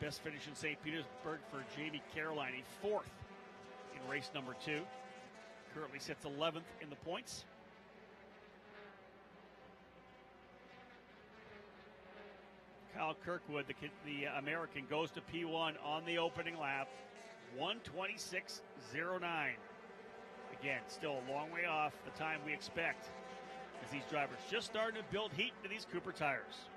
Best finish in St. Petersburg for Jamie Caroline, a fourth in race number 2. Currently sits 11th in the points. Kyle Kirkwood, the American, goes to P1 on the opening lap, 1:26.09. Again, still a long way off the time we expect, as these drivers just starting to build heat into these Cooper tires.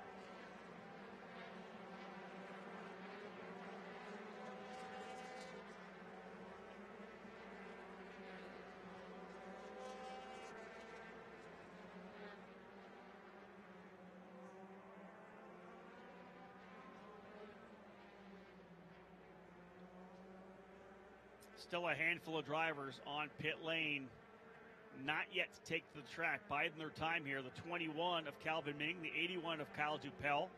Still a handful of drivers on pit lane, not yet to take to the track, biding their time here. The 21 of Calvin Ming, the 81 of Kyle Dupel,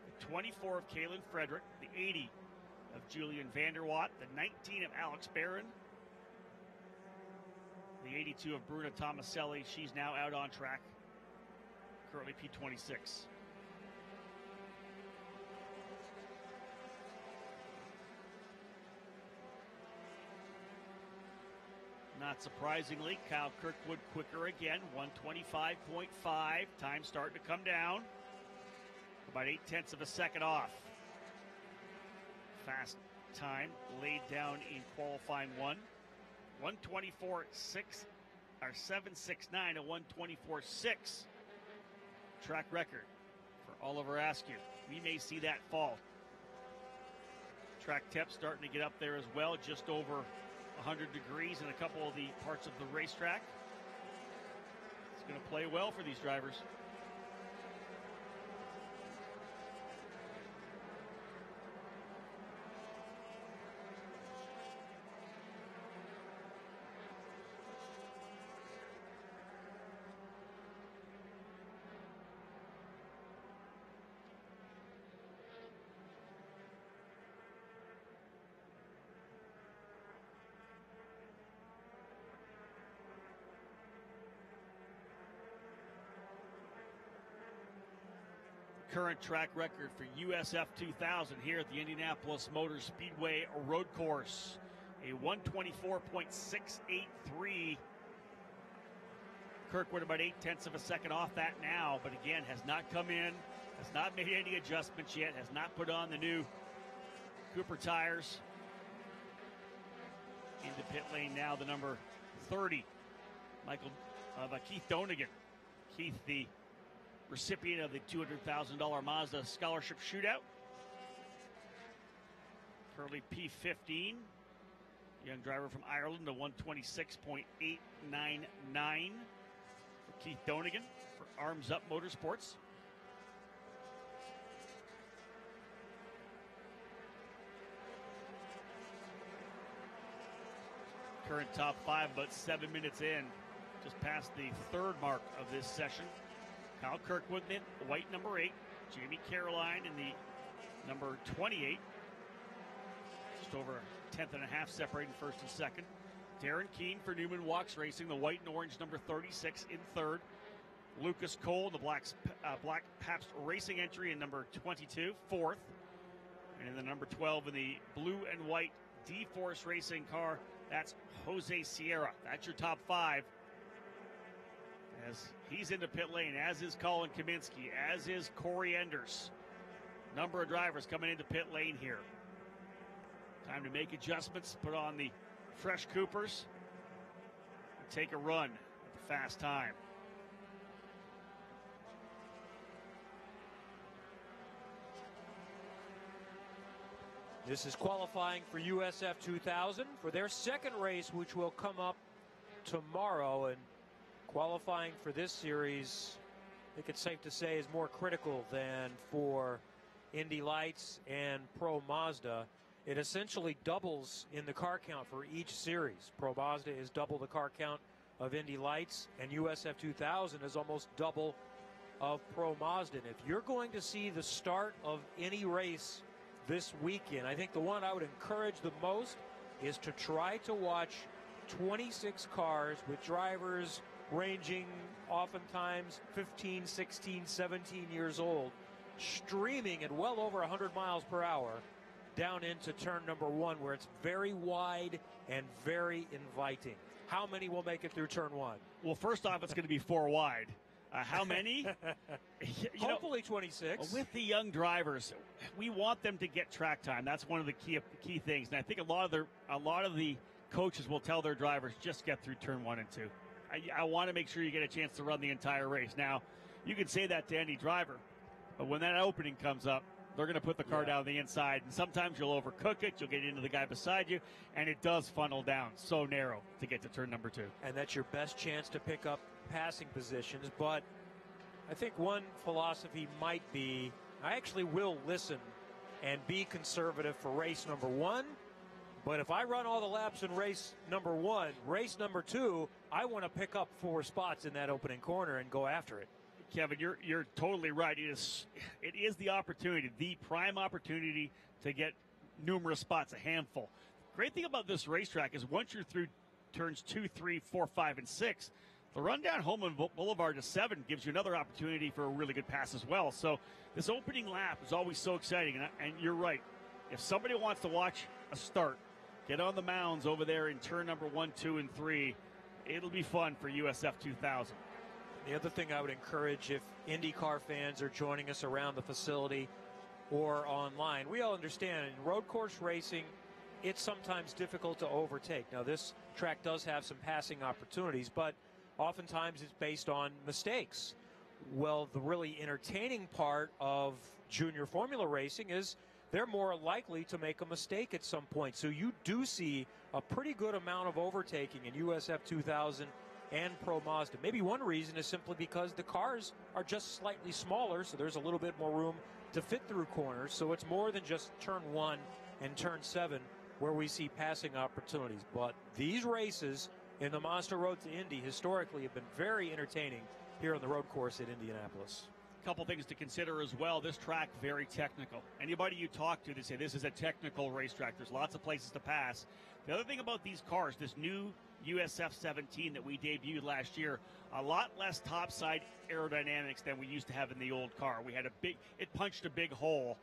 the 24 of Kalen Frederick, the 80 of Julian Vanderwatt, the 19 of Alex Barron, the 82 of Bruna Tomaselli. She's now out on track, currently P26. Not surprisingly, Kyle Kirkwood quicker again, 1:25.5. Time starting to come down. About 0.8 of a second off. Fast time laid down in qualifying 1. 1:24.6 or 7:69 to 1:24.6. Track record for Oliver Askew. We may see that fall. Track temp starting to get up there as well, just over 100 degrees in a couple of the parts of the racetrack. It's going to play well for these drivers. Current track record for USF 2000 here at the Indianapolis Motor Speedway Road Course, a 1:24.683. Kirkwood about 0.8 of a second off that now, but again has not come in, has not made any adjustments yet, has not put on the new Cooper tires. Into pit lane now, the number 30, Keith Donegan. Keith, the recipient of the $200,000 Mazda scholarship shootout. Currently P15. Young driver from Ireland, a 1:26.899 for Keith Donegan for Arms Up Motorsports. Current top 5 about 7 minutes in, just past the third mark of this session. Kyle Kirkwood in the white number 8. Jamie Caroline in the number 28. Just over 1.5 separating first and second. Darren Keene for Newman Walks Racing, the white and orange number 36 in third. Lucas Cole, the Black Pabst Racing entry in number 22, fourth. And in the number 12 in the blue and white D-Force Racing car, that's Jose Sierra. That's your top 5. As he's into pit lane, as is Colin Kaminsky, as is Corey Enders. Number of drivers coming into pit lane here. Time to make adjustments, put on the fresh Coopers, and take a run at the fast time. This is qualifying for USF 2000 for their second race, which will come up tomorrow. And qualifying for this series, I think it's safe to say, is more critical than for Indy Lights and Pro Mazda. It essentially doubles in the car count for each series. Pro Mazda is double the car count of Indy Lights, and USF 2000 is almost double of Pro Mazda. And if you're going to see the start of any race this weekend, I think the one I would encourage the most is to try to watch 26 cars with drivers ranging oftentimes 15, 16, 17 years old, streaming at well over 100 miles per hour down into turn number 1, where it's very wide and very inviting. How many will make it through turn 1? Well, first off, it's going to be 4 wide. How many? Hopefully 26. With the young drivers, we want them to get track time. That's one of the key things. And I think a lot of the coaches will tell their drivers, just get through turn 1 and 2. I want to make sure you get a chance to run the entire race. Now, you can say that to any driver, but when that opening comes up, they're going to put the car down the inside, and sometimes you'll overcook it. You'll get into the guy beside you, and it does funnel down so narrow to get to turn number 2. And that's your best chance to pick up passing positions. But I think one philosophy might be, I actually will listen and be conservative for race number 1. But if I run all the laps in race number 1, race number 2, I want to pick up 4 spots in that opening corner and go after it. Kevin, you're totally right. It is the opportunity, the prime opportunity to get numerous spots, a handful. Great thing about this racetrack is once you're through turns 2, 3, 4, 5, and 6, the run down Holman Boulevard to 7 gives you another opportunity for a really good pass as well. So this opening lap is always so exciting, and you're right. If somebody wants to watch a start, get on the mounds over there in turn number 1, 2, and 3. It'll be fun for USF 2000. The other thing I would encourage, if IndyCar fans are joining us around the facility or online, we all understand in road course racing, it's sometimes difficult to overtake. Now, this track does have some passing opportunities, but oftentimes it's based on mistakes. Well, the really entertaining part of junior formula racing is they're more likely to make a mistake at some point. So you do see a pretty good amount of overtaking in USF 2000 and Pro Mazda. Maybe one reason is simply because the cars are just slightly smaller, so there's a little bit more room to fit through corners. So it's more than just turn 1 and turn 7 where we see passing opportunities. But these races in the Mazda Road to Indy historically have been very entertaining here on the road course at Indianapolis. Couple things to consider as well. This track, very technical. Anybody you talk to, they say this is a technical racetrack. There's lots of places to pass. The other thing about these cars, this new USF 17 that we debuted last year, a lot less topside aerodynamics than we used to have in the old car. We had it punched a big hole,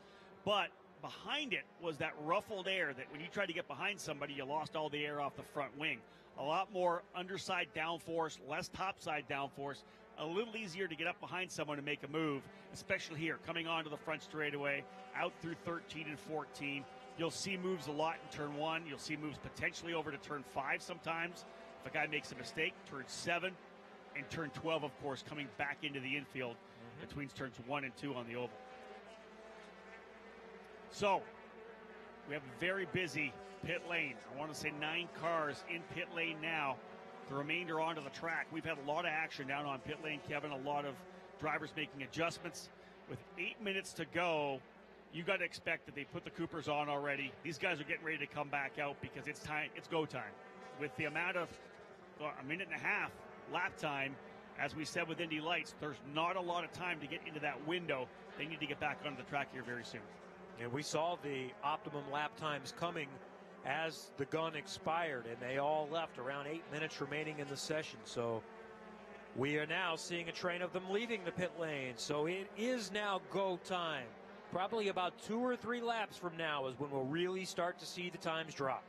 but behind it was that ruffled air that when you tried to get behind somebody, you lost all the air off the front wing. A lot more underside downforce, less topside downforce, a little easier to get up behind someone to make a move, especially here, coming onto the front straightaway, out through 13 and 14. You'll see moves a lot in turn 1. You'll see moves potentially over to turn 5 sometimes. If a guy makes a mistake, turn 7 and turn 12, of course, coming back into the infield between turns 1 and 2 on the oval. So, we have a very busy pit lane. I want to say 9 cars in pit lane now. The remainder onto the track. We've had a lot of action down on pit lane, Kevin. A lot of drivers making adjustments. With 8 minutes to go, you got to expect that they put the Coopers on already. These guys are getting ready to come back out because it's time. It's go time. With the amount of a minute and a half lap time, as we said with Indy Lights, there's not a lot of time to get into that window. They need to get back onto the track here very soon. And we saw the optimum lap times coming as the gun expired, and they all left around 8 minutes remaining in the session. So we are now seeing a train of them leaving the pit lane. So it is now go time. Probably about 2 or 3 laps from now is when we'll really start to see the times drop.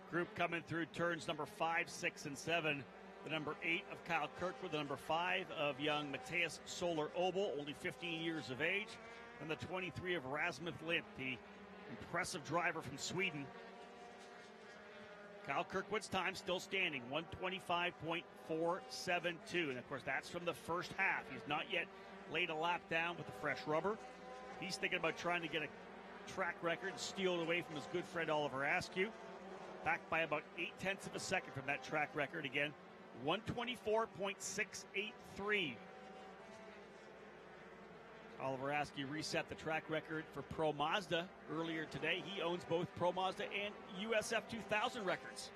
Group coming through turns number 5, 6, and 7. The number 8 of Kyle Kirkwood, the number 5 of young Matthias Soler-Obel, only 15 years of age, and the 23 of Rasmus Lind, the impressive driver from Sweden. Kyle Kirkwood's time still standing, 125.472. And, of course, that's from the first half. He's not yet laid a lap down with the fresh rubber. He's thinking about trying to get a track record and steal it away from his good friend Oliver Askew. Back by about 0.8 of a second from that track record again, 124.683. Oliver Askew reset the track record for Pro Mazda earlier today. He owns both Pro Mazda and USF 2000 records.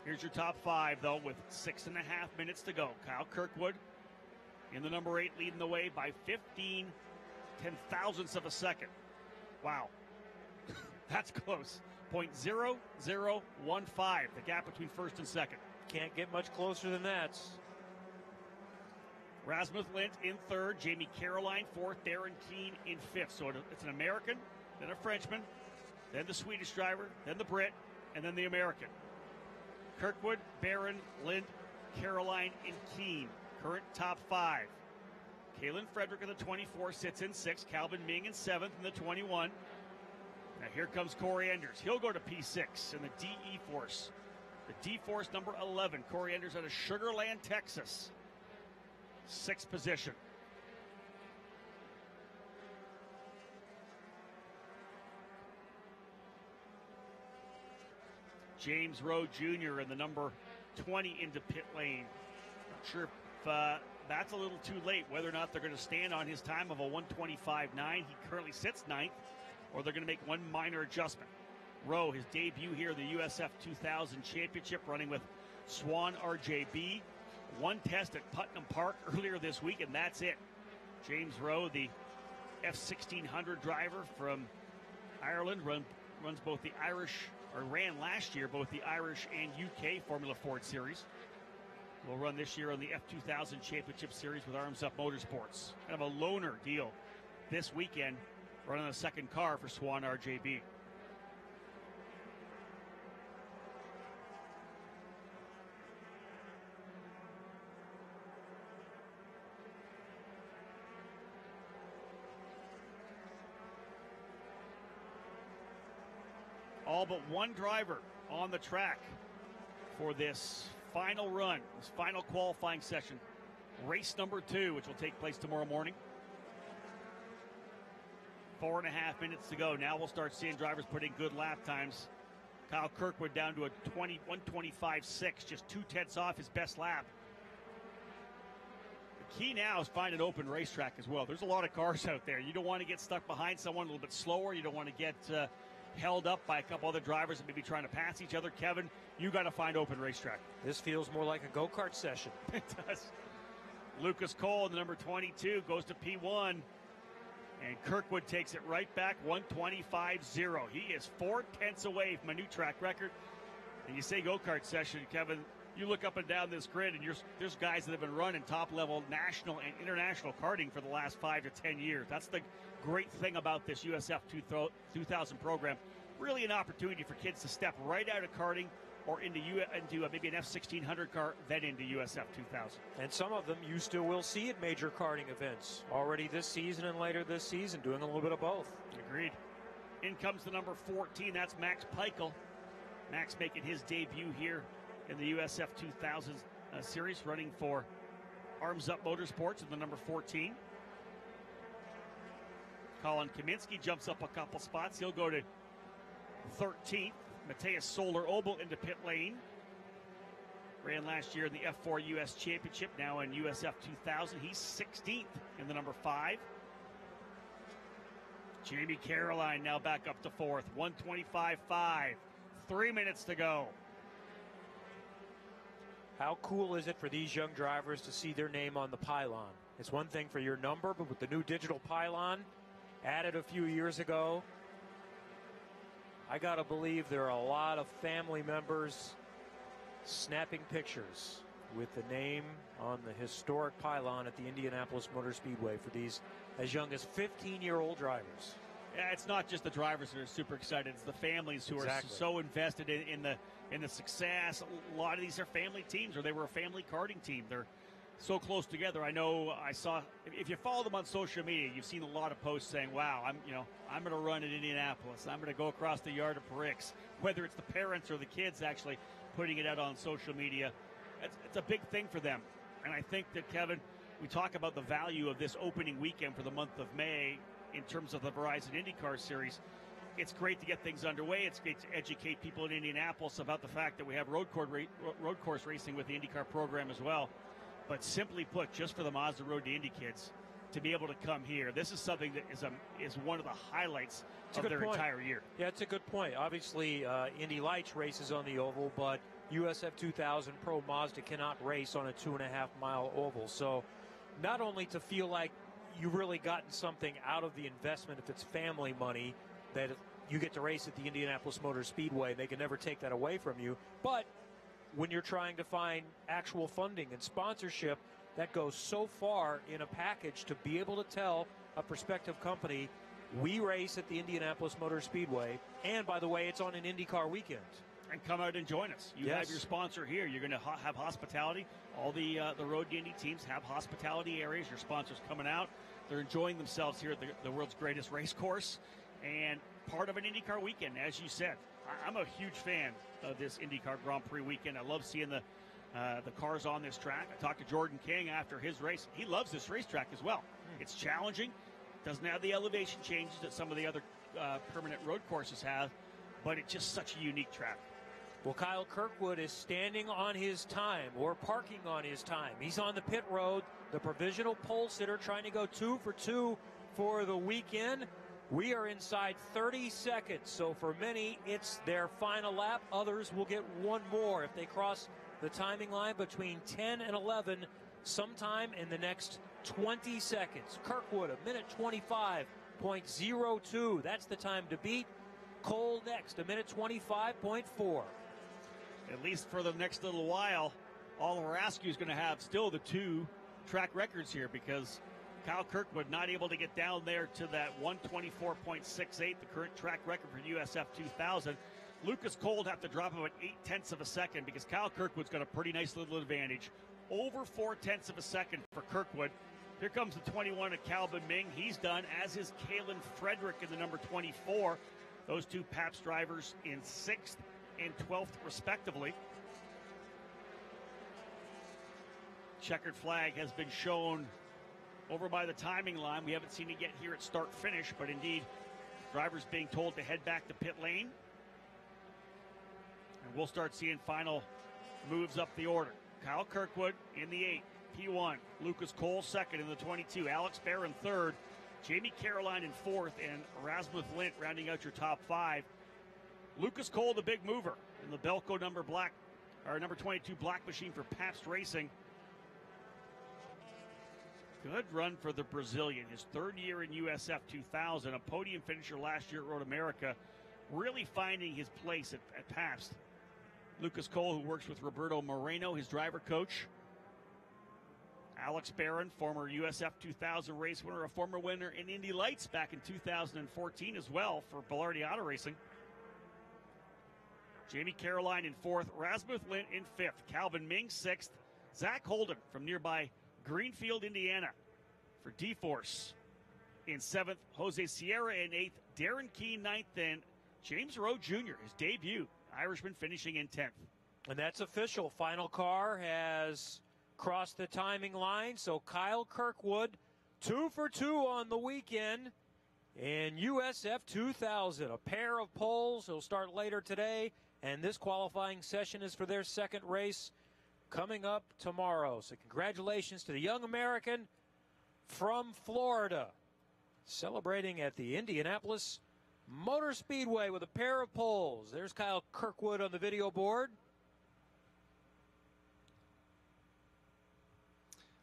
Here's your top 5, though, with 6.5 minutes to go. Kyle Kirkwood in the number 8, leading the way by 15 ten-thousandths of a second. Wow. That's close. 0.0015, the gap between first and second. Can't get much closer than that. Rasmus Lind in third, Jamie Caroline fourth, Darren Keane in fifth. So it's an American, then a Frenchman, then the Swedish driver, then the Brit, and then the American. Kirkwood, Barron, Lind, Caroline, and Keane. Current top five. Kalen Frederick in the 24 sits in sixth. Calvin Ming in seventh in the 21. Now here comes Corey Enders. He'll go to P6 in the DE Force. The D Force number 11. Corey Enders out of Sugar Land, Texas. Sixth position. James Rowe Jr. in the number 20 into pit lane. Not sure if that's a little too late, whether or not they're going to stand on his time of a 1:25.9. He currently sits ninth, or they're going to make one minor adjustment. Rowe, his debut here in the USF 2000 Championship, running with Swan RJB. One test at Putnam Park earlier this week, and that's it. James Rowe, the F1600 driver from Ireland, runs both the Irish, or ran last year both the Irish and UK Formula Ford Series. Will run this year on the F2000 Championship Series with Arms Up Motorsports. Kind of a loaner deal this weekend, running the second car for Swan RJB. All but one driver on the track for this final run, this final qualifying session. Race number 2, which will take place tomorrow morning. 4.5 minutes to go. Now we'll start seeing drivers put in good lap times. Kyle Kirkwood down to a 1:25.6, just 2/10 off his best lap. The key now is find an open racetrack as well. There's a lot of cars out there. You don't want to get stuck behind someone a little bit slower. You don't want to get held up by a couple other drivers that may be trying to pass each other. Kevin, you got to find open racetrack. This feels more like a go-kart session. It does. Lucas Cole, the number 22, goes to P1. And Kirkwood takes it right back, 1:25.0. He is 4/10 away from a new track record. And you say go-kart session, Kevin, you look up and down this grid, and there's guys that have been running top-level national and international karting for the last 5 to 10 years. That's the great thing about this USF 2000 program. Really an opportunity for kids to step right out of karting or into maybe an F1600 car, then into USF 2000. And some of them you still will see at major karting events already this season and later this season, doing a little bit of both. Agreed. In comes the number 14. That's Max Peichel. Max making his debut here in the USF 2000 series, running for Arms Up Motorsports in the number 14. Colin Kaminsky jumps up a couple spots. He'll go to 13th. Mateus Soler-Obel into pit lane. Ran last year in the F4 US Championship, now in USF 2000. He's 16th in the number 5. Jamie Caroline now back up to 4th. 1:25.5. 3 minutes to go. How cool is it for these young drivers to see their name on the pylon? It's one thing for your number, but with the new digital pylon added a few years ago, I gotta believe there are a lot of family members snapping pictures with the name on the historic pylon at the Indianapolis Motor Speedway for these as young as 15-year-old drivers. Yeah, it's not just the drivers that are super excited. It's the families who are so invested in the success. A lot of these are family teams, or they were a family karting team. They're so close together. I know I saw, if you follow them on social media, you've seen a lot of posts saying, wow, I'm going to run in Indianapolis. I'm going to go across the yard of Bricks. Whether it's the parents or the kids actually putting it out on social media, it's a big thing for them. And I think that, Kevin, we talk about the value of this opening weekend for the month of May in terms of the Verizon IndyCar Series. It's great to get things underway. It's great to educate people in Indianapolis about the fact that we have road course racing with the IndyCar program as well. But simply put, just for the Mazda Road to Indy kids to be able to come here, this is something that is one of the highlights of their entire year. Yeah, it's a good point. Obviously, Indy Lights races on the oval, but USF 2000 Pro Mazda cannot race on a 2.5-mile oval. So not only to feel like you've really gotten something out of the investment, if it's family money, that you get to race at the Indianapolis Motor Speedway, they can never take that away from you, but when you're trying to find actual funding and sponsorship, that goes so far in a package to be able to tell a prospective company, we race at the Indianapolis Motor Speedway, and by the way, it's on an IndyCar weekend. And come out and join us. You have your sponsor here. You're going to have hospitality. All the road Indy teams have hospitality areas. Your sponsors coming out. They're enjoying themselves here at the world's greatest race course, and part of an IndyCar weekend, as you said. I'm a huge fan of this IndyCar Grand Prix weekend. I love seeing the cars on this track. I talked to Jordan King after his race. He loves this racetrack as well. It's challenging. Doesn't have the elevation changes that some of the other permanent road courses have, but it's just such a unique track. Well, Kyle Kirkwood is standing on his time, or parking on his time. He's on the pit road, the provisional pole sitter, trying to go 2 for 2 for the weekend. We are inside 30 seconds, so for many, it's their final lap. Others will get one more if they cross the timing line between 10 and 11 sometime in the next 20 seconds. Kirkwood, 1:25.02. That's the time to beat. Cole next, 1:25.4. At least for the next little while, Oliver Askew is going to have still the 2 track records here, because Kyle Kirkwood not able to get down there to that 1:24.68, the current track record for USF 2000. Lucas Cole would have to drop about 0.8 of a second, because Kyle Kirkwood's got a pretty nice little advantage. Over 0.4 of a second for Kirkwood. Here comes the 21 of Calvin Ming. He's done, as is Kalen Frederick in the number 24. Those 2 Pabst drivers in 6th and 12th, respectively. Checkered flag has been shown over by the timing line. We haven't seen it yet here at start-finish, but indeed, drivers being told to head back to pit lane. And we'll start seeing final moves up the order. Kyle Kirkwood in the 8, P1. Lucas Cole 2nd in the 22. Alex Barron 3rd. Jamie Caroline in 4th, and Rasmus Lint rounding out your top 5. Lucas Cole, the big mover in the Belco number 22 black machine for Pabst Racing. Good run for the Brazilian. His 3rd year in USF 2000, a podium finisher last year at Road America, really finding his place at Pabst. Lucas Cole, who works with Roberto Moreno, his driver coach. Alex Barron, former USF 2000 race winner, a former winner in Indy Lights back in 2014 as well for Bilardi Auto Racing. Jamie Caroline in 4th, Rasmus Lint in 5th, Calvin Ming 6th, Zach Holden from nearby Greenfield, Indiana for D-Force in 7th, Jose Sierra in 8th, Darren Keene 9th, and James Rowe Jr., his debut, Irishman, finishing in 10th. And that's official. Final car has crossed the timing line, so Kyle Kirkwood, 2 for 2 on the weekend in USF 2000. A pair of poles. He'll start later today, and this qualifying session is for their 2nd race coming up tomorrow. So congratulations to the young American from Florida, celebrating at the Indianapolis Motor Speedway with a pair of poles. There's Kyle Kirkwood on the video board.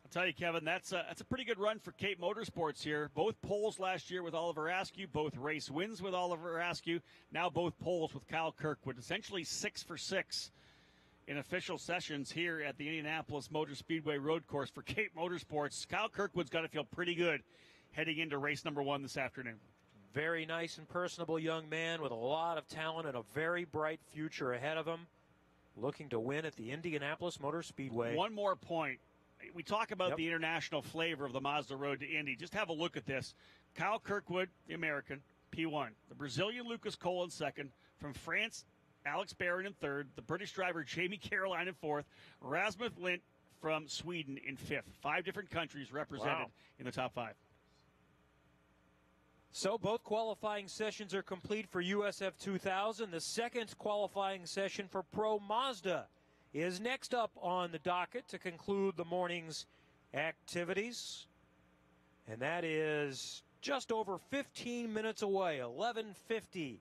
I'll tell you, Kevin, that's a pretty good run for Cape Motorsports here. Both poles last year with Oliver Askew, both race wins with Oliver Askew, now both poles with Kyle Kirkwood. Essentially 6 for 6 in official sessions here at the Indianapolis Motor Speedway road course for Cape Motorsports. Kyle Kirkwood's got to feel pretty good heading into race number 1 this afternoon. Very nice and personable young man with a lot of talent and a very bright future ahead of him, looking to win at the Indianapolis Motor Speedway. One more point. We talk about the international flavor of the Mazda Road to Indy. Just have a look at this. Kyle Kirkwood, the American, P1. The Brazilian Lucas Cole in 2nd. From France, Alex Barron in 3rd. The British driver Jamie Caroline in 4th. Rasmus Lint from Sweden in 5th. 5 different countries represented in the top 5. So both qualifying sessions are complete for USF 2000. The 2nd qualifying session for Pro Mazda is next up on the docket to conclude the morning's activities. And that is just over 15 minutes away. 11:50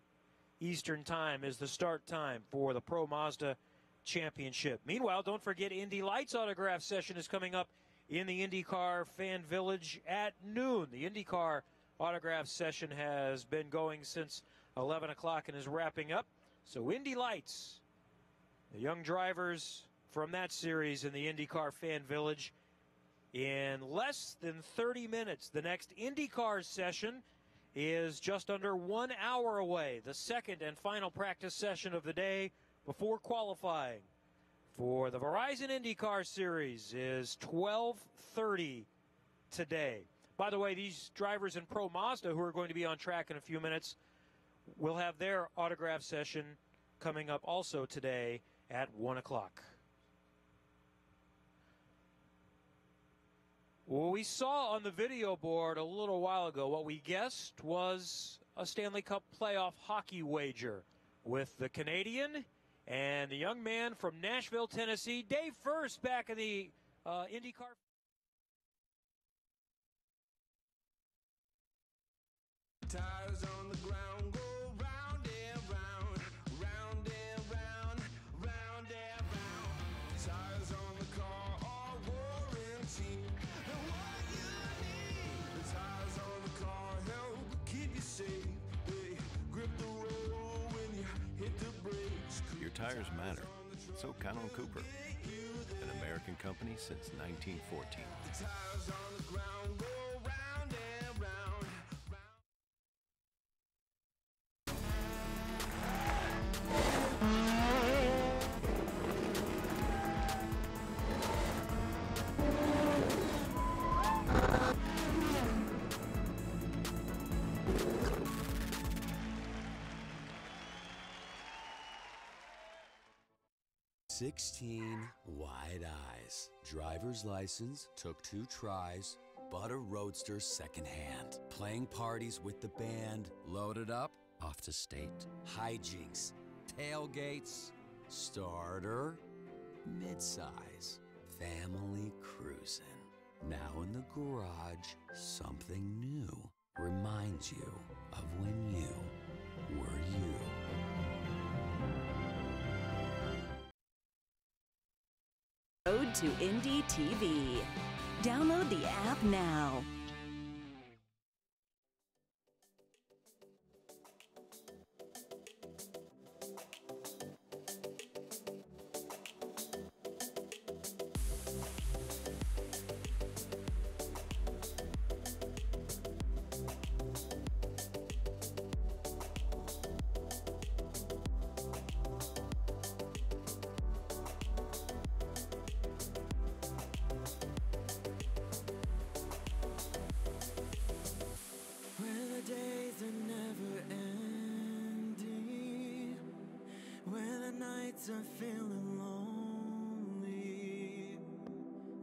Eastern Time is the start time for the Pro Mazda Championship. Meanwhile, don't forget Indy Lights autograph session is coming up in the IndyCar Fan Village at noon. The IndyCar autograph session has been going since 11 o'clock and is wrapping up. So Indy Lights The young drivers from that series in the IndyCar Fan Village in less than 30 minutes. The next IndyCar session is just under 1 hour away. The second and final practice session of the day before qualifying for the Verizon IndyCar Series is 12:30 today. By the way, these drivers in Pro Mazda who are going to be on track in a few minutes will have their autograph session coming up also today at 1 o'clock. Well, we saw on the video board a little while ago what we guessed was a Stanley Cup playoff hockey wager with the Canadian and the young man from Nashville, Tennessee, Dave First, back in the IndyCar. Tires on the ground go round and round, round and round, round and round. Tires on the car are warranty. And what you need, the tires on the car help keep you safe. They grip the road when you hit the brakes. Your tires matter, so count on Cooper, an American company since 1914. The tires on the ground go round and round. "16 wide eyes. Driver's license took 2 tries. Bought a Roadster secondhand. Playing parties with the band. Loaded up, off to state. Hijinks, tailgates, starter, midsize, family cruising. Now in the garage, something new reminds you of when you were you." Road to Indy TV. Download the app now. I'm feeling lonely.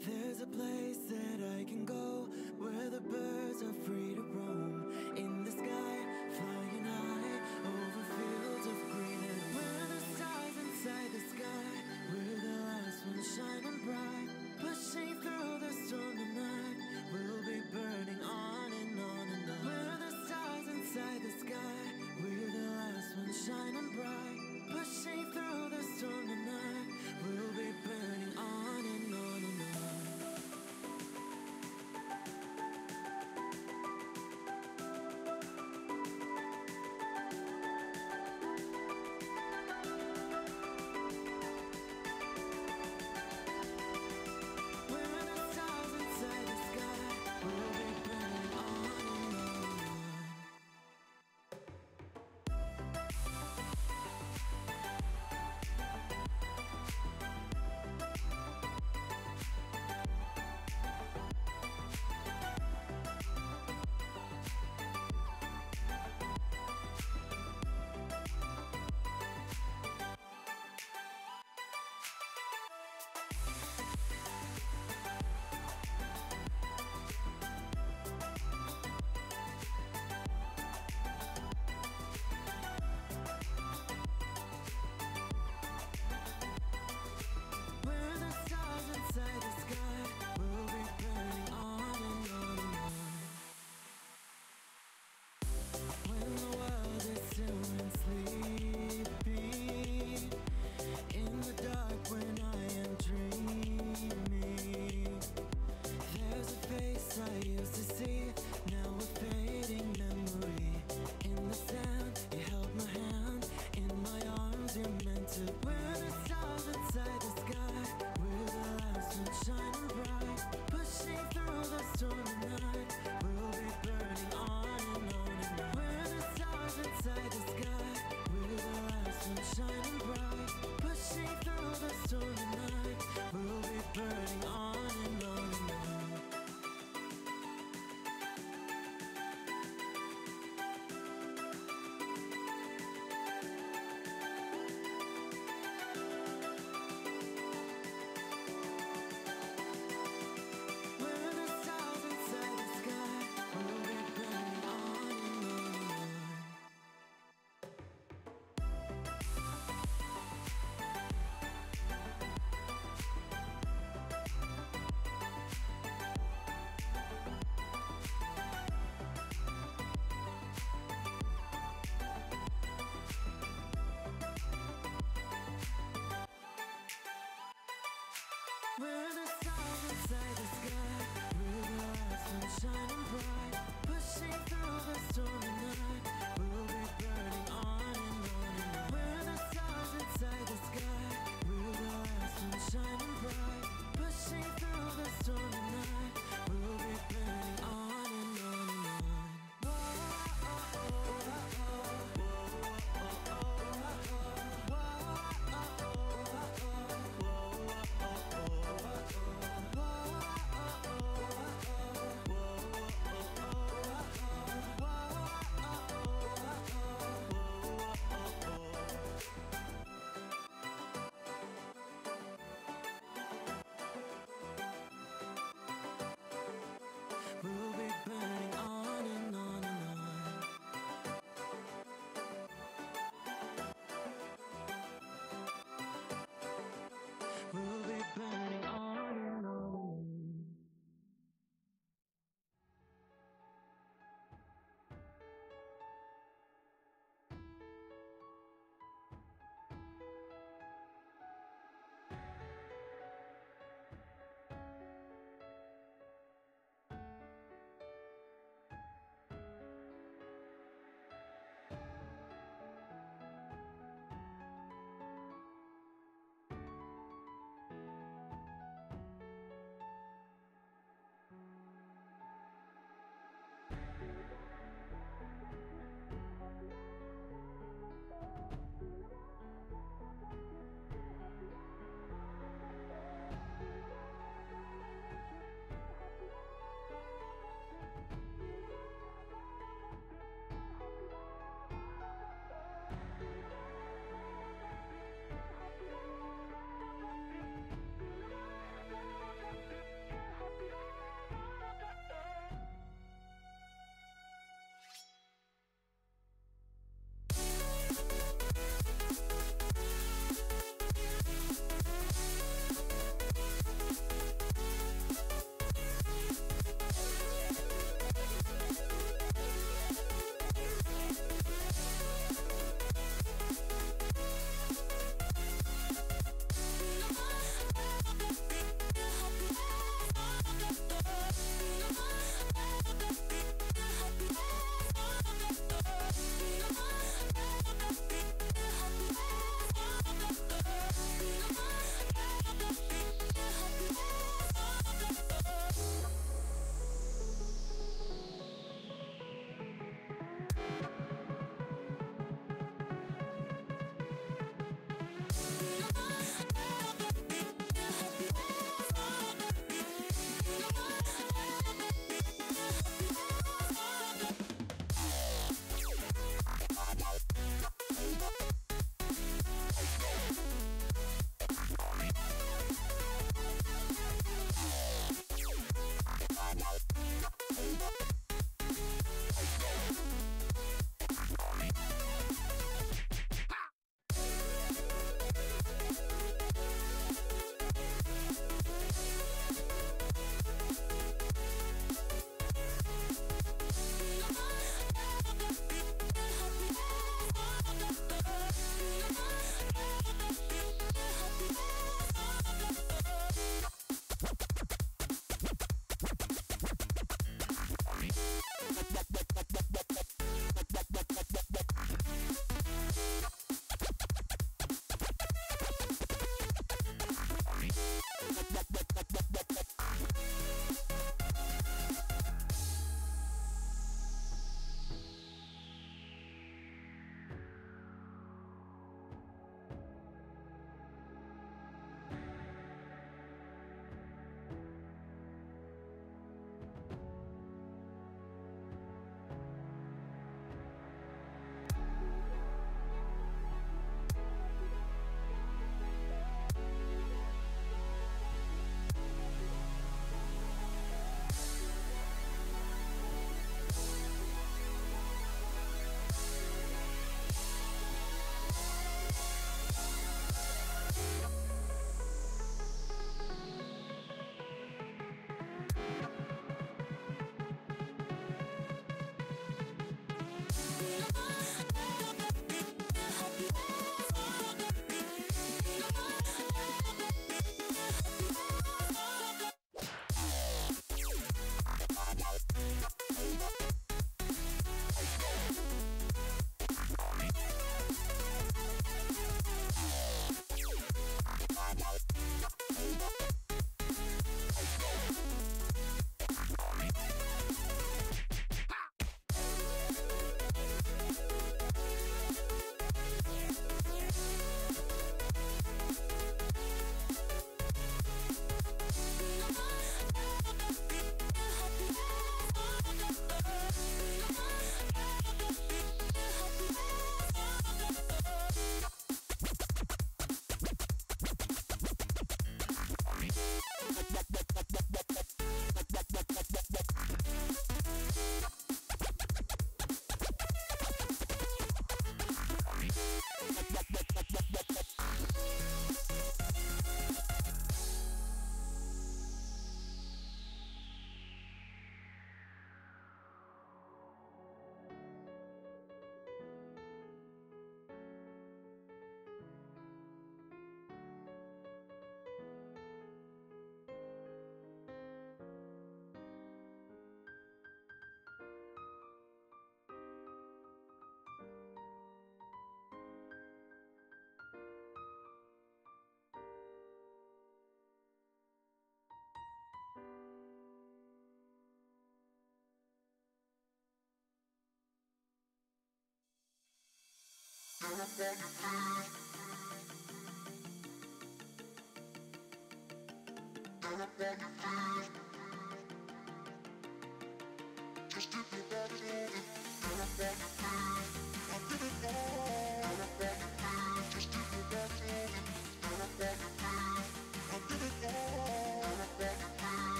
There's a place that I can go where the birds are free to roam. In the sky, flying high over fields of green. And where the stars inside the sky, we're the last ones shining bright. Pushing through the storm tonight, we'll be burning on and on and on. We're the stars inside the sky, we're the last ones shining bright. Pushing through the storm tonight, we'll be burning on and on and on.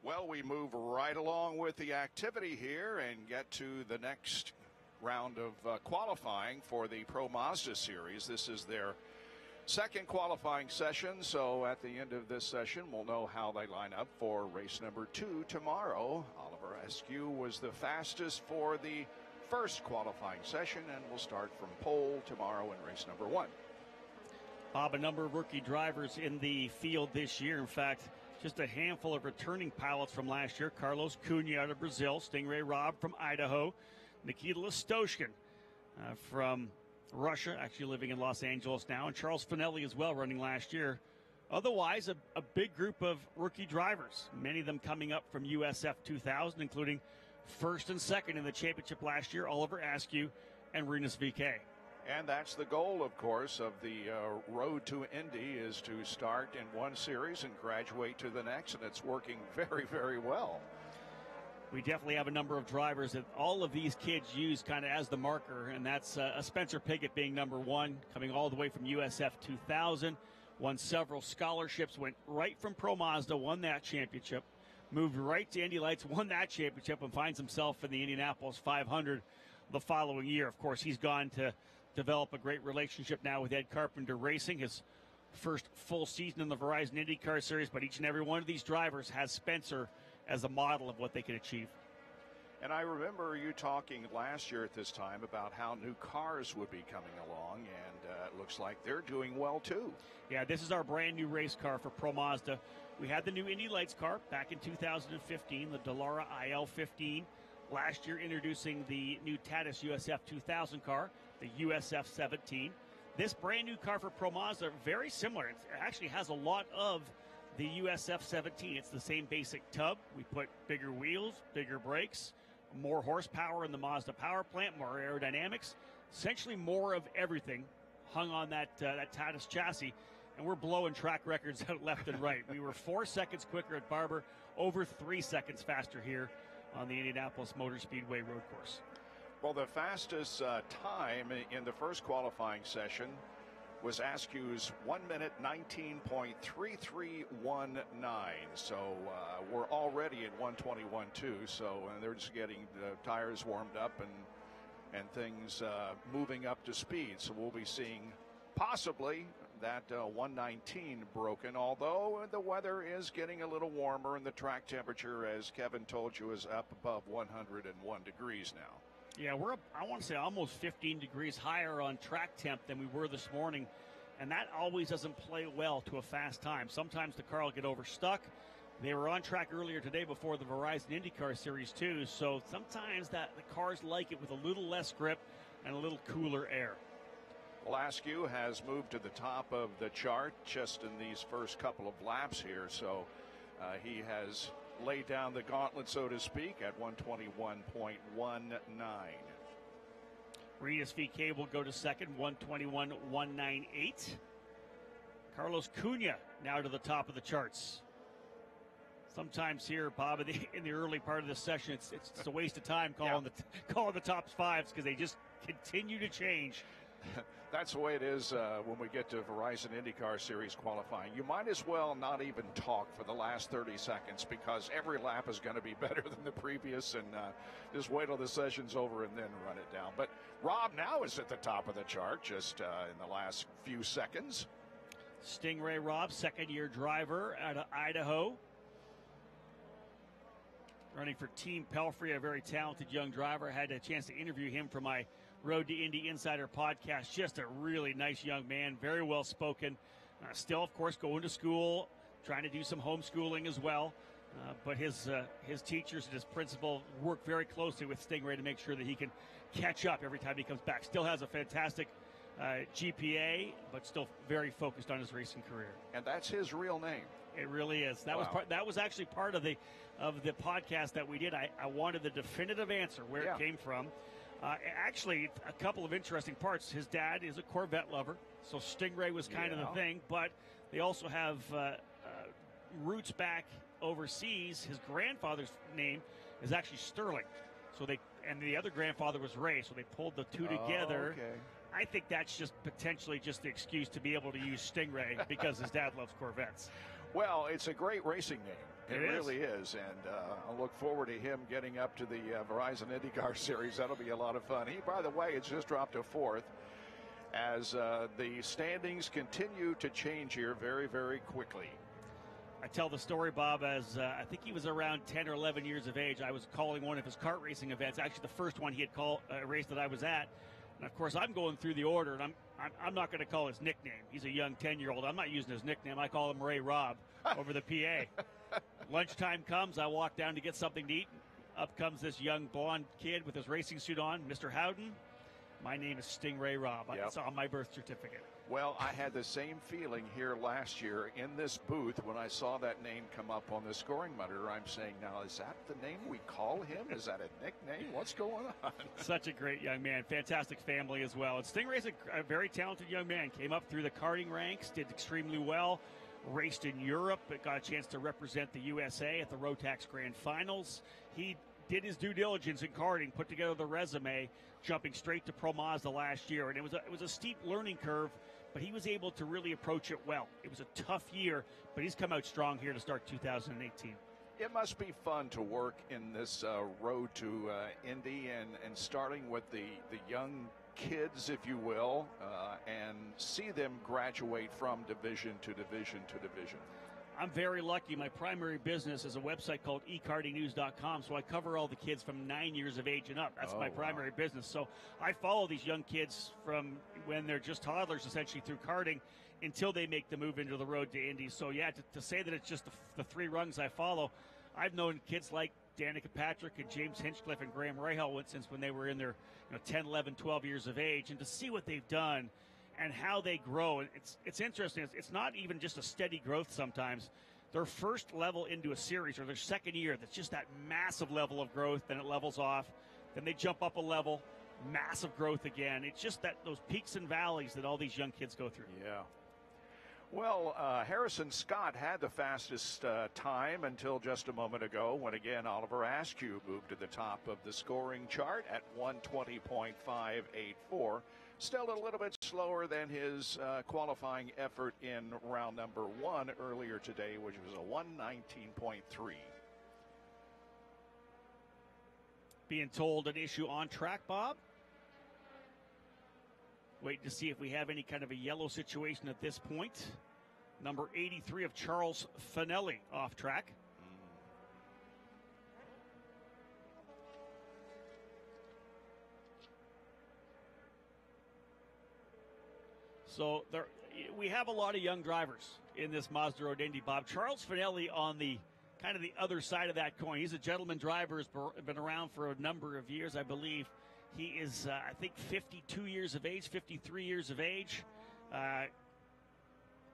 Well, we move right along with the activity here and get to the next round of qualifying for the Pro Mazda Series. This is their second qualifying session, so at the end of this session, we'll know how they line up for race number 2 tomorrow. Oliver Askew was the fastest for the first qualifying session, and we'll start from pole tomorrow in race number 1. Bob, a number of rookie drivers in the field this year. In fact, just a handful of returning pilots from last year. Carlos Cunha out of Brazil, Stingray Robb from Idaho, Nikita Listoshkin from Russia, actually living in Los Angeles now, and Charles Finelli as well, running last year. Otherwise, a big group of rookie drivers, many of them coming up from USF 2000, including first and second in the championship last year, Oliver Askew and Renus VK. And that's the goal, of course, of the road to Indy, is to start in one series and graduate to the next, and it's working very, very well. We definitely have a number of drivers that all of these kids use kind of as the marker, and that's a Spencer Piggott being number one, coming all the way from USF 2000, won several scholarships, went right from Pro Mazda, won that championship, moved right to Indy Lights, won that championship, and finds himself in the Indianapolis 500 the following year. Of course, he's gone to develop a great relationship now with Ed Carpenter Racing, his first full season in the Verizon IndyCar Series, but each and every one of these drivers has Spencer as a model of what they can achieve. And I remember you talking last year at this time about how new cars would be coming along, and it looks like they're doing well too. Yeah, this is our brand new race car for Pro Mazda. We had the new Indy Lights car back in 2015, the Dallara IL-15. Last year introducing the new Tatis USF 2000 car, the USF 17. This brand new car for Pro Mazda, very similar. It actually has a lot of the USF 17. It's the same basic tub. We put bigger wheels, bigger brakes, more horsepower in the Mazda power plant, more aerodynamics, essentially more of everything hung on that Tatis chassis. And we're blowing track records out left and right. We were 4 seconds quicker at Barber, over 3 seconds faster here on the Indianapolis Motor Speedway road course. Well, the fastest time in the first qualifying session was Askew's 1 minute 19.3319. So we're already at 121.2. So and they're just getting the tires warmed up and things moving up to speed. So we'll be seeing possibly that 119 broken, although the weather is getting a little warmer and the track temperature, as Kevin told you, is up above 101 degrees now. Yeah, we're up, I want to say, almost 15 degrees higher on track temp than we were this morning, and that always doesn't play well to a fast time. Sometimes the car will get overstuck. They were on track earlier today before the Verizon IndyCar Series 2, so sometimes the cars like it with a little less grip and a little cooler air. Well, Askew has moved to the top of the chart just in these first couple of laps here, so he has laid down the gauntlet, so to speak, at 121.19. Renus VK will go to second, 121.198. Carlos Cunha now to the top of the charts. Sometimes here, Bob, in the early part of the session, it's a waste of time calling the top fives because they just continue to change. That's the way it is when we get to Verizon IndyCar Series qualifying. You might as well not even talk for the last 30 seconds because every lap is going to be better than the previous, and just wait till the session's over and then run it down. But Rob now is at the top of the chart just in the last few seconds. Stingray Robb, second-year driver out of Idaho. Running for Team Pelfrey, a very talented young driver. I had a chance to interview him for my Road to Indy Insider podcast. Just a really nice young man, very well spoken. Still, of course, going to school, trying to do some homeschooling as well. But his teachers and his principal work very closely with Stingray to make sure that he can catch up every time he comes back. Still has a fantastic GPA, but still very focused on his racing career. And that's his real name. It really is. That was actually part of the podcast that we did. I wanted the definitive answer where it came from. Actually, a couple of interesting parts. His dad is a Corvette lover, so Stingray was kind of the thing. But they also have roots back overseas. His grandfather's name is actually Sterling. And the other grandfather was Ray, so they pulled the two together. Okay. I think that's just potentially just the excuse to be able to use Stingray because his dad loves Corvettes. Well, it's a great racing name. It is. Really is, and I'll look forward to him getting up to the Verizon IndyCar Series. That'll be a lot of fun. He, by the way, has just dropped to fourth as the standings continue to change here very, very quickly. I tell the story, Bob, as I think he was around 10 or 11 years of age. I was calling one of his kart racing events, actually the first one he had called a race that I was at. And, of course, I'm going through the order, and I'm not going to call his nickname. He's a young 10-year-old. I'm not using his nickname. I call him Ray Robb over the PA. Lunchtime comes. I walk down to get something to eat. Up comes this young blonde kid with his racing suit on, Mr. Howden. My name is Stingray Rob. Yep. It's on my birth certificate. Well, I had the same feeling here last year in this booth when I saw that name come up on the scoring monitor. I'm saying, now, is that the name we call him? Is that a nickname? What's going on? Such a great young man. Fantastic family as well. And Stingray's a very talented young man. Came up through the karting ranks, did extremely well. Raced in Europe, but got a chance to represent the USA at the Rotax Grand Finals. He did his due diligence in karting, put together the resume, jumping straight to Pro Mazda last year. And it was a steep learning curve, but he was able to really approach it well. It was a tough year, but he's come out strong here to start 2018. It must be fun to work in this road to Indy and starting with the young kids, if you will, and see them graduate from division to division to division. I'm very lucky. My primary business is a website called ekartingnews.com, so I cover all the kids from 9 years of age and up. That's my primary business. So I follow these young kids from when they're just toddlers, essentially, through karting until they make the move into the road to Indy. So, yeah, to say that it's just the three rungs I follow, I've known kids like Danica Patrick and James Hinchcliffe and Graham Rahal since when they were in their 10, 11, 12 years of age. And to see what they've done and how they grow, it's interesting. It's not even just a steady growth sometimes. Their first level into a series or their second year, that's just that massive level of growth, then it levels off. Then they jump up a level, massive growth again. It's just that those peaks and valleys that all these young kids go through. Yeah. Well, Harrison Scott had the fastest time until just a moment ago when, again, Oliver Askew moved to the top of the scoring chart at 1:20.584. Still a little bit slower than his qualifying effort in round number one earlier today, which was a 1:19.3. Being told an issue on track, Bob. Waiting to see if we have any kind of a yellow situation at this point. Number 83 of Charles Finelli off track. So we have a lot of young drivers in this Mazda Road Indy, Bob. Charles Finelli on the kind of the other side of that coin. He's a gentleman driver, has been around for a number of years, I believe. He is, I think, 52 years of age, 53 years of age.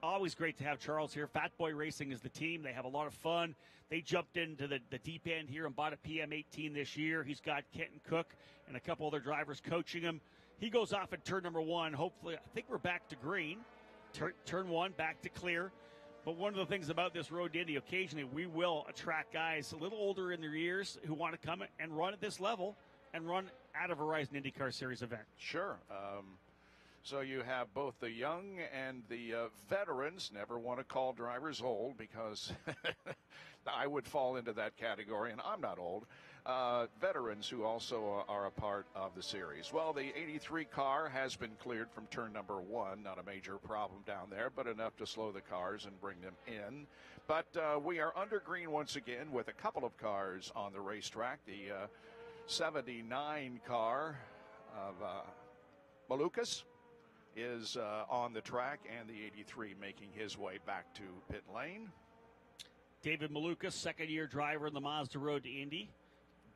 Always great to have Charles here. Fat Boy Racing is the team. They have a lot of fun. They jumped into the deep end here and bought a PM18 this year. He's got Kenton Cook and a couple other drivers coaching him. He goes off at turn number one. Hopefully, I think we're back to green. Turn one, back to clear. But one of the things about this road to Indy, occasionally we will attract guys a little older in their years who want to come and run at this level and run at a Verizon IndyCar Series event. Sure. So you have both the young and the veterans. Never want to call drivers old because I would fall into that category, and I'm not old. Veterans who also are a part of the series. Well, the 83 car has been cleared from turn number one. Not a major problem down there, but enough to slow the cars and bring them in. But we are under green once again with a couple of cars on the racetrack. The 79 car of Malukas is on the track, and the 83 making his way back to pit lane. David Malukas, second-year driver in the Mazda Road to Indy.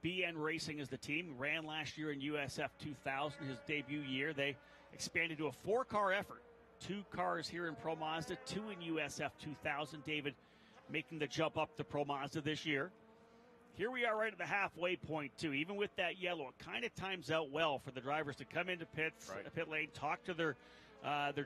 BN Racing is the team. Ran last year in USF 2000, his debut year. They expanded to a four-car effort. 2 cars here in Pro Mazda, 2 in USF 2000. David making the jump up to Pro Mazda this year. Here we are right at the halfway point, too. Even with that yellow, it kind of times out well for the drivers to come into pit lane, talk to their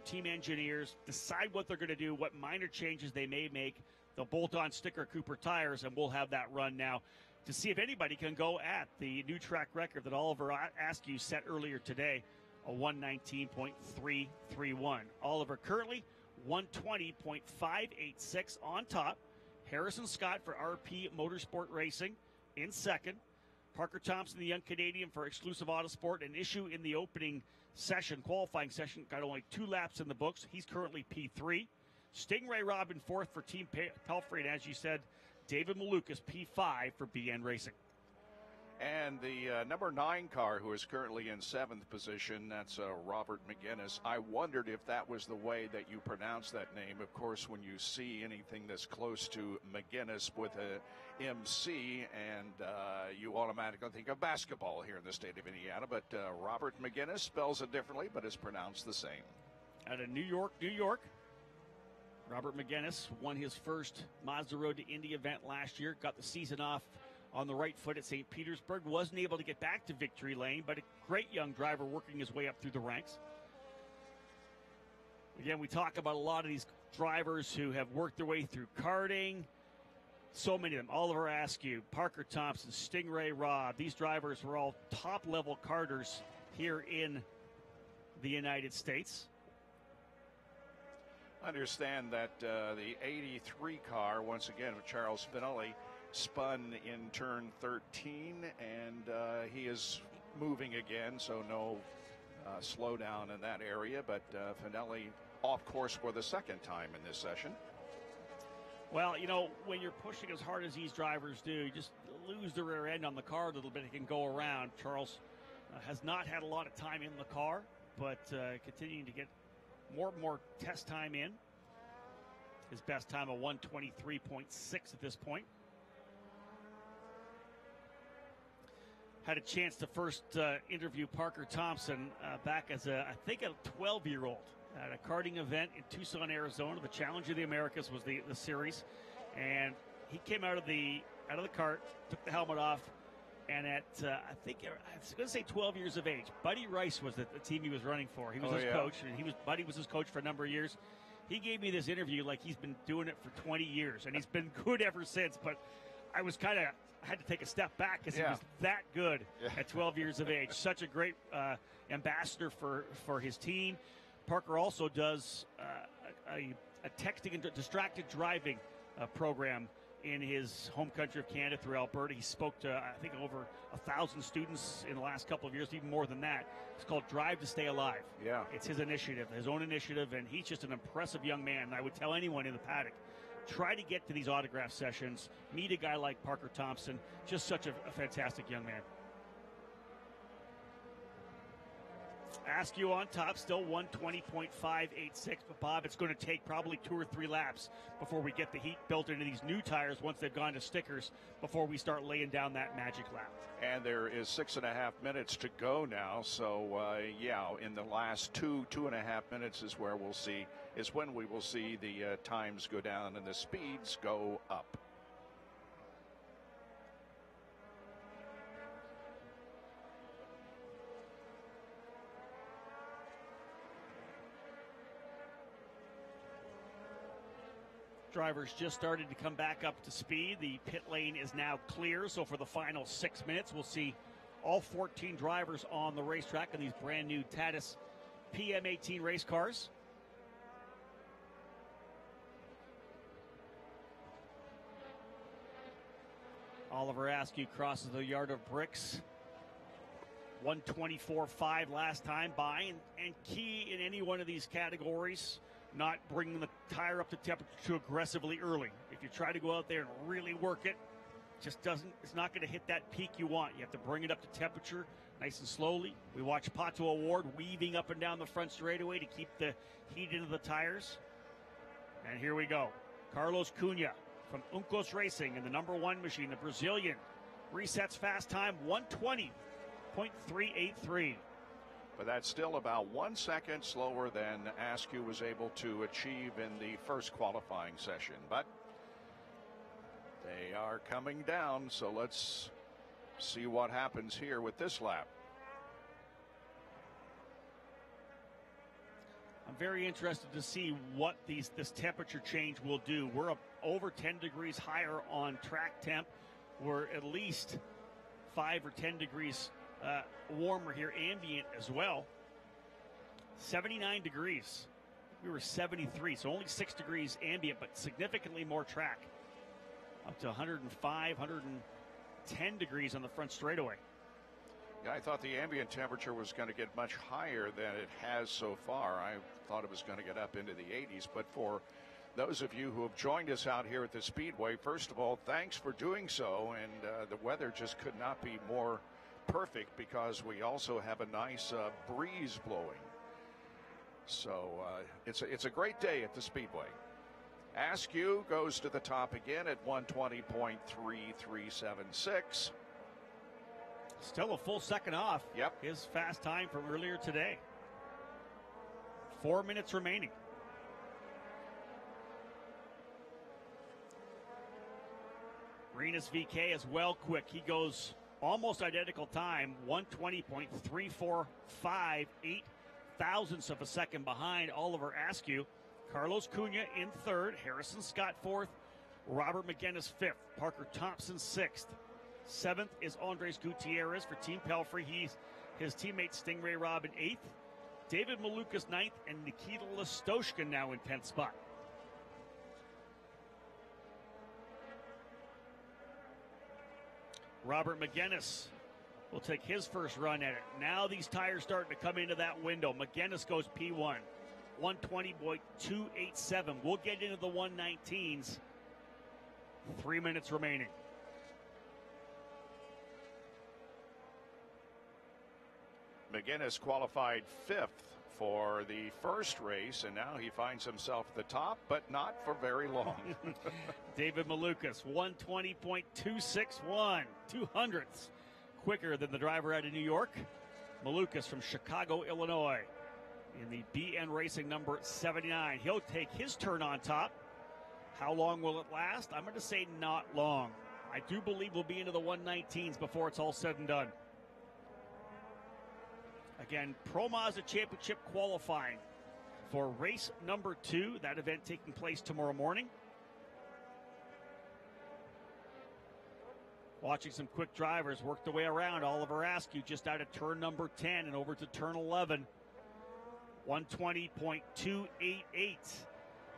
team engineers, decide what they're going to do, what minor changes they may make. They'll bolt on sticker Cooper tires, and we'll have that run now to see if anybody can go at the new track record that Oliver Askew set earlier today, a 119.331. Oliver currently 120.586 on top. Harrison Scott for RP Motorsport Racing in second. Parker Thompson, the young Canadian, for Exclusive Autosport. An issue in the opening session, qualifying session, got only 2 laps in the books. He's currently P3. Stingray Rob in fourth for Team Pelfrey, and as you said, David Malukas P5 for BN Racing. And the number 9 car, who is currently in 7th position, that's Robert McGinnis. I wondered if that was the way that you pronounce that name. Of course, when you see anything that's close to McGinnis with a MC, and you automatically think of basketball here in the state of Indiana. But Robert McGinnis spells it differently, but is pronounced the same. Out of New York, New York. Robert McGinnis won his first Mazda Road to Indy event last year. Got the season off on the right foot at St. Petersburg. Wasn't able to get back to victory lane, but a great young driver working his way up through the ranks. Again, we talk about a lot of these drivers who have worked their way through karting. So many of them. Oliver Askew, Parker Thompson, Stingray Robb. These drivers were all top-level karters here in the United States. Understand that the 83 car, once again, with Charles Finelli, spun in turn 13, and he is moving again, so no slowdown in that area. But Finelli off course for the second time in this session. Well, you know, when you're pushing as hard as these drivers do, you just lose the rear end on the car a little bit. It can go around. Charles has not had a lot of time in the car, but continuing to get more and more test time in. His best time of 1:23.6 at this point. Had a chance to first interview Parker Thompson back as a 12-year-old at a karting event in Tucson, Arizona. The Challenge of the Americas was the series, and he came out of the cart, took the helmet off, and at I was going to say 12 years of age, Buddy Rice was the team he was running for. He was his coach, and Buddy was his coach for a number of years. He gave me this interview like he's been doing it for 20 years, and he's been good ever since. But I was I had to take a step back because he was that good at 12 years of age. Such a great ambassador for his team. Parker also does a texting and distracted driving program in his home country of Canada through Alberta. He spoke to, I think, over 1,000 students in the last couple of years, even more than that. It's called Drive to Stay Alive. Yeah. It's his initiative, his own initiative, and he's just an impressive young man. And I would tell anyone in the paddock, try to get to these autograph sessions, meet a guy like Parker Thompson, just such a fantastic young man. Askew on top, still 1:20.586. But Bob, it's going to take probably 2 or 3 laps before we get the heat built into these new tires once they've gone to stickers, before we start laying down that magic lap. And there is 6.5 minutes to go now. So in the last 2.5 minutes is when we will see the times go down and the speeds go up. Drivers just started to come back up to speed. The pit lane is now clear, so for the final 6 minutes, we'll see all 14 drivers on the racetrack in these brand new Tatis PM18 race cars. Oliver Askew crosses the yard of bricks. 1:24.5 last time by, and key in any one of these categories, not bringing the tire up to temperature too aggressively early. If you try to go out there and really work it, it's not going to hit that peak you want. You have to bring it up to temperature nice and slowly. We watch Pato Award weaving up and down the front straightaway to keep the heat into the tires. And here we go. Carlos Cunha from Uncos Racing in the number 1 machine, the Brazilian, resets fast time 1:20.383. But that's still about 1 second slower than Askew was able to achieve in the first qualifying session. But they are coming down, so let's see what happens here with this lap. I'm very interested to see what this temperature change will do. We're up over 10 degrees higher on track temp. We're at least 5 or 10 degrees warmer here, ambient as well. 79 degrees. We were 73, so only 6 degrees ambient, but significantly more track. Up to 105, 110 degrees on the front straightaway. Yeah, I thought the ambient temperature was going to get much higher than it has so far. I thought it was going to get up into the 80s, but for Those of you who have joined us out here at the Speedway, first of all, thanks for doing so. And the weather just could not be more perfect because we also have a nice breeze blowing. So it's a great day at the Speedway. Askew goes to the top again at 120.3376. Still a full second off. Yep. His fast time from earlier today. 4 minutes remaining. Rinus VK as well quick. He goes almost identical time, 120.345, 8 thousandths of a second behind Oliver Askew. Carlos Cunha in third, Harrison Scott fourth, Robert McGinnis fifth, Parker Thompson sixth. Seventh is Andres Gutierrez for Team Pelfrey. His teammate Stingray Robin eighth, David Malukas ninth, and Nikita Listoshkin now in 10th spot. Robert McGinnis will take his first run at it. Now these tires starting to come into that window. McGinnis goes P1, 120.287. We'll get into the 119s. 3 minutes remaining. McGinnis qualified fifth for the first race, and now he finds himself at the top, but not for very long. David Malukas, 120.261, 200ths quicker than the driver out of New York. Malukas from Chicago, Illinois, in the BN Racing number 79. He'll take his turn on top. How long will it last? I'm going to say not long. I do believe we'll be into the 119s before it's all said and done. Again, Pro Mazda Championship qualifying for race number 2. That event taking place tomorrow morning. Watching some quick drivers work their way around. Oliver Askew just out of turn number 10 and over to turn 11. 120.288.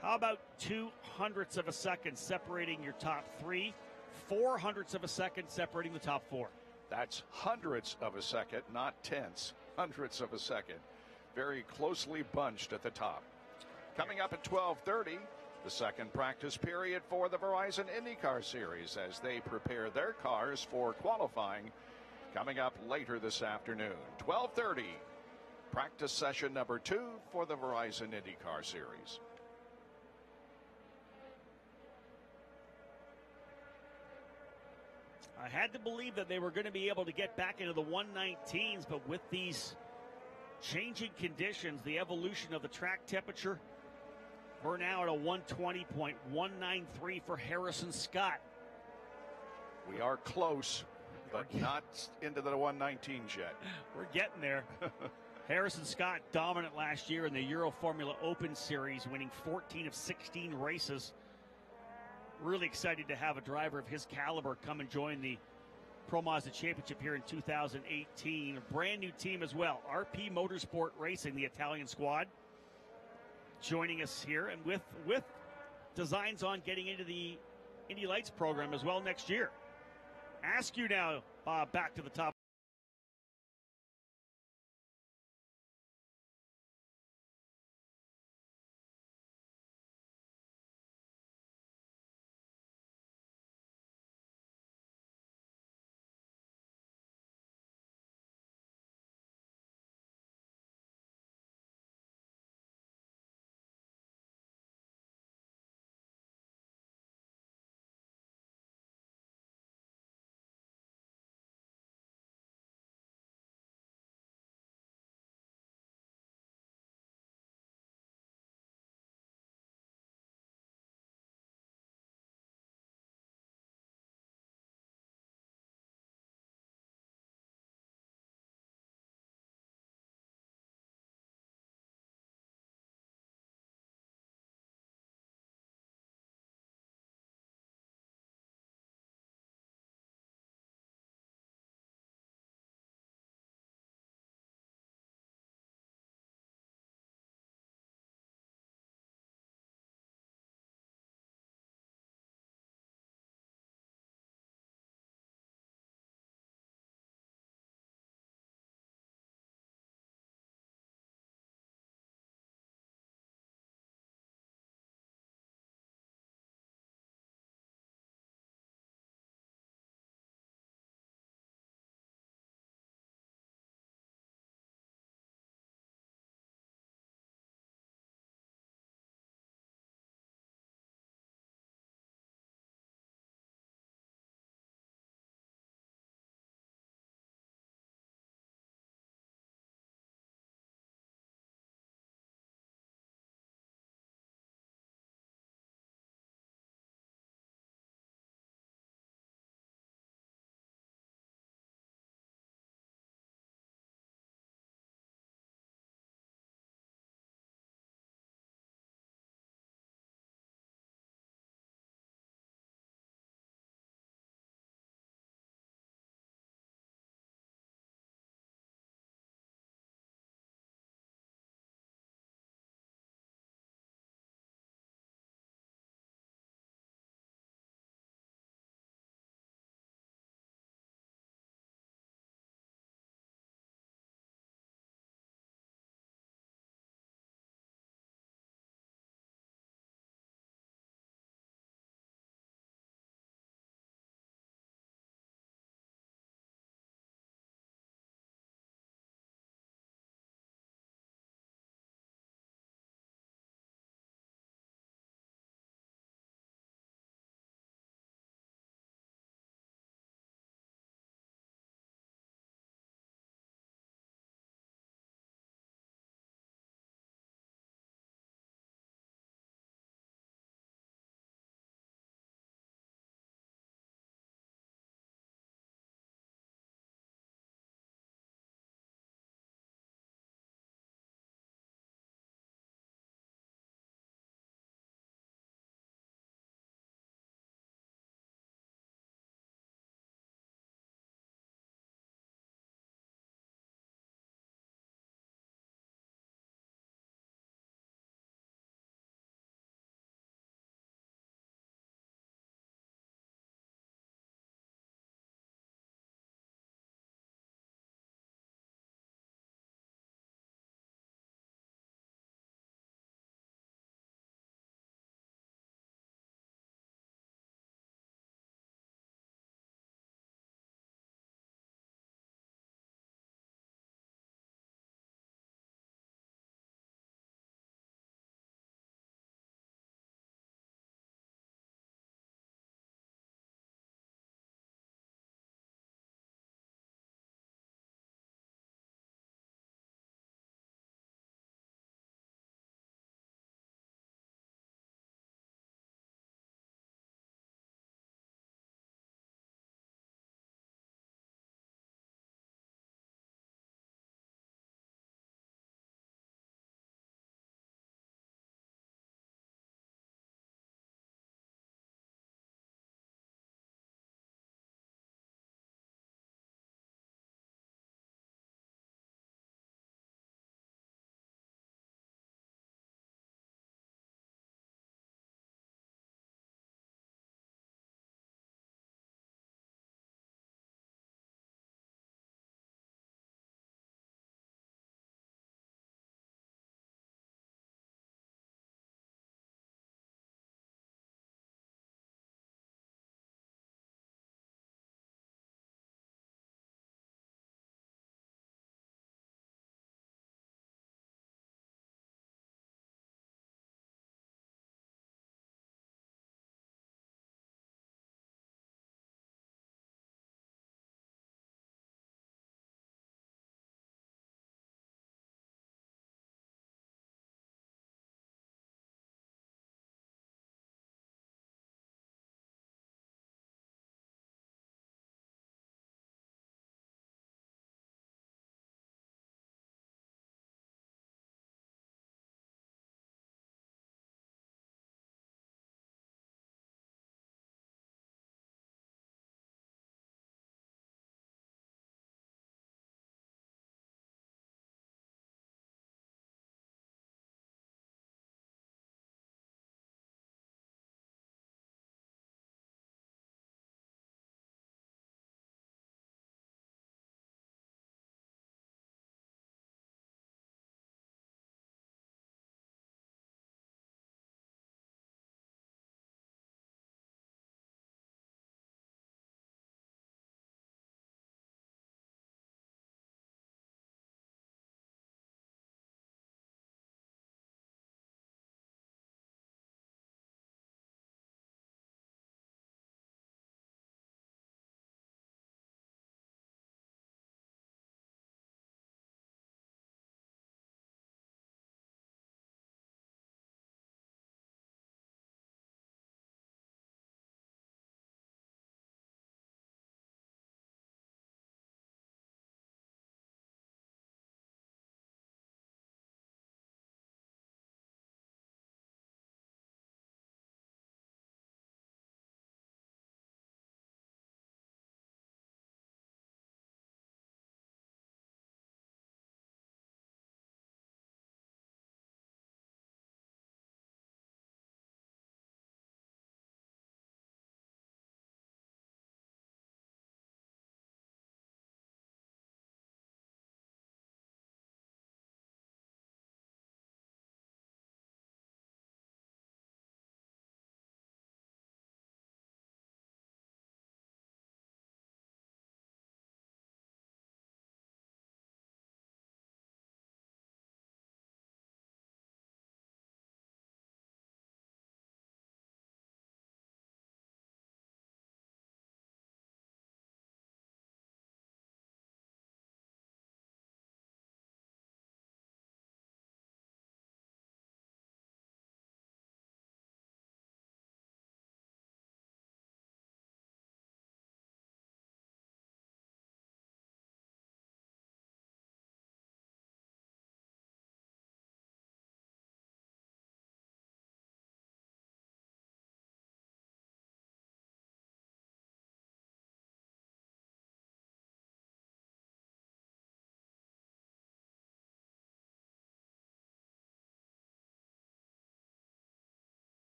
How about 200ths of a second separating your top 3? 400ths of a second separating the top 4. That's hundredths of a second, not tenths. Hundredths of a second. Very closely bunched at the top. Coming up at 12:30, the second practice period for the Verizon IndyCar Series as they prepare their cars for qualifying. Coming up later this afternoon. 12:30, practice session number 2 for the Verizon IndyCar Series. I had to believe that they were going to be able to get back into the 119s, but with these changing conditions, the evolution of the track temperature, we're now at a 120.193 for Harrison Scott. We are close, but not into the 119s yet. We're getting there. Harrison Scott dominant last year in the Euro Formula Open Series, winning 14 of 16 races. Really excited to have a driver of his caliber come and join the Pro Mazda Championship here in 2018. A brand new team as well, RP Motorsport Racing, the Italian squad, joining us here, and with designs on getting into the Indy Lights program as well next year. Askew now back to the top.